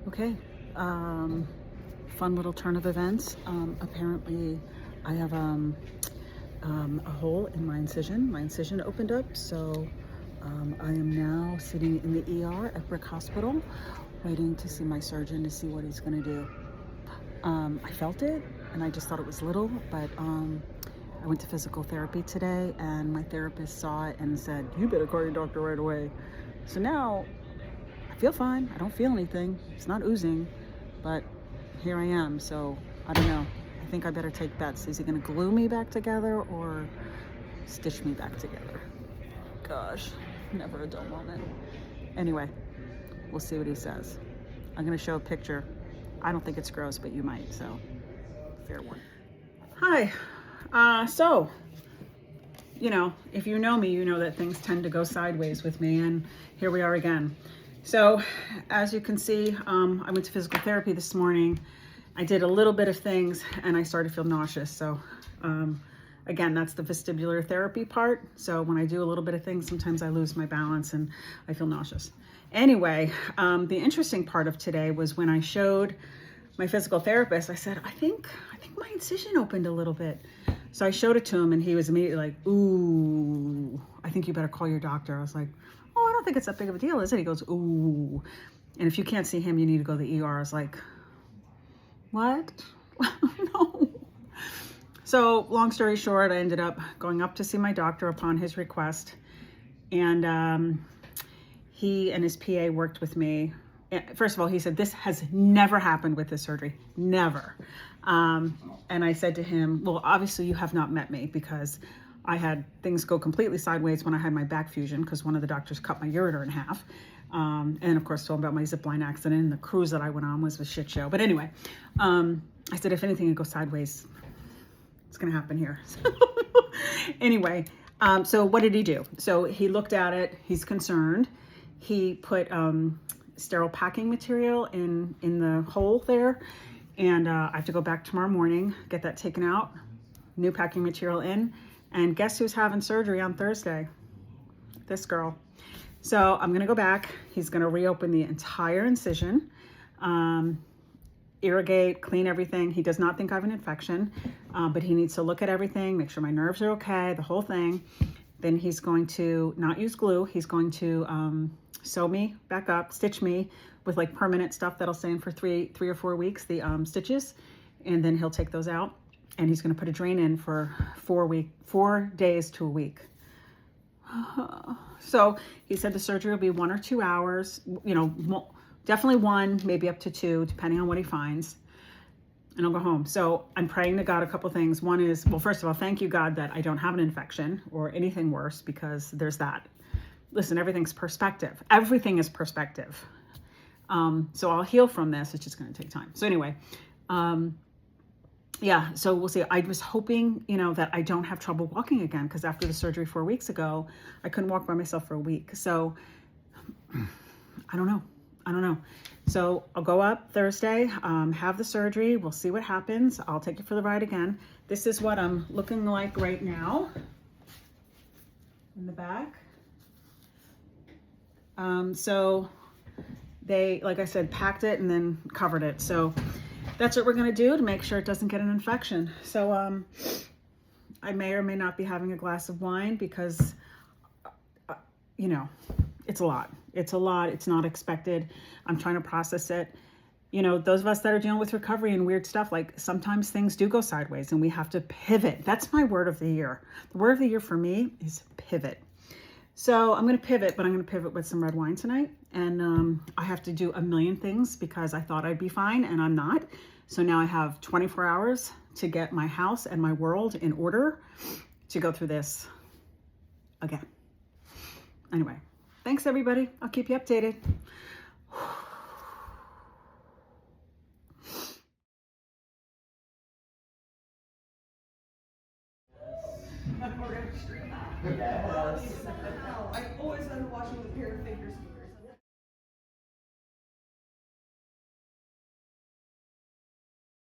Okay, fun little turn of events. Apparently, I have a hole in my incision. My incision opened up, so I am now sitting in the ER at Brick Hospital, waiting to see my surgeon to see what he's going to do. I felt it, and I just thought it was little, but I went to physical therapy today, and my therapist saw it and said, "You better call your doctor right away." So now I feel fine. I don't feel anything. It's not oozing, but here I am. So I don't know. I think I better take bets. Is he going to glue me back together or stitch me back together? Gosh, never a dull moment. Anyway, we'll see what he says. I'm going to show a picture. I don't think it's gross, but you might. So fair one. Hi. So, if you know me, you know that things tend to go sideways with me, and here we are again. So, as you can see, I went to physical therapy this morning. I did a little bit of things, and I started to feel nauseous. So, again, that's the vestibular therapy part. So when I do a little bit of things, sometimes I lose my balance and I feel nauseous. Anyway, the interesting part of today was when I showed my physical therapist, I said, I think my incision opened a little bit. So I showed it to him, and he was immediately like, "Ooh, I think you better call your doctor." I was like, "Oh, I don't think it's that big of a deal, is it?" He goes, "Ooh." And if you can't see him, you need to go to the ER. I was like, "What?" No. So long story short, I ended up going up to see my doctor upon his request. And he and his PA worked with me. First of all, he said, "This has never happened with this surgery, never." And I said to him, "Well, obviously you have not met me, because I had things go completely sideways when I had my back fusion, because one of the doctors cut my ureter in half." And of course, told him about my zipline accident, and the cruise that I went on was a shit show. But anyway, I said, if anything would go sideways, it's going to happen here. Anyway, so what did he do? So he looked at it. He's concerned. He put sterile packing material in the hole there, and I have to go back tomorrow morning, get that taken out, new packing material in, and guess who's having surgery on Thursday? This girl. So I'm gonna go back. He's gonna reopen the entire incision, irrigate, clean everything. He does not think I have an infection, but he needs to look at everything, make sure my nerves are okay, the whole thing. Then he's going to not use glue. He's going to sew me back up, stitch me with like permanent stuff that'll stay in for three or 4 weeks, the stitches, and then he'll take those out. And he's going to put a drain in for 4 days to a week. So he said the surgery will be 1 or 2 hours, definitely 1, maybe up to 2, depending on what he finds. And I'll go home. So I'm praying to God a couple things. One is, well, first of all, thank you, God, that I don't have an infection or anything worse, because there's that. Listen, everything's perspective. Everything is perspective. So I'll heal from this. It's just going to take time. So anyway, yeah, so we'll see. I was hoping, that I don't have trouble walking again, because after the surgery 4 weeks ago, I couldn't walk by myself for a week. So I don't know. So I'll go up Thursday, have the surgery. We'll see what happens. I'll take you for the ride again. This is what I'm looking like right now in the back. So they, like I said, packed it and then covered it. So that's what we're going to do to make sure it doesn't get an infection. So I may or may not be having a glass of wine, because it's a lot. It's not expected. I'm trying to process it. Those of us that are dealing with recovery and weird stuff, like sometimes things do go sideways and we have to pivot. That's my word of the year. The word of the year for me is pivot. So I'm going to pivot, but I'm going to pivot with some red wine tonight. And I have to do a million things, because I thought I'd be fine and I'm not. So now I have 24 hours to get my house and my world in order to go through this again. Anyway, thanks everybody. I'll keep you updated. Yes. I always had to watch it with a pair of fingers.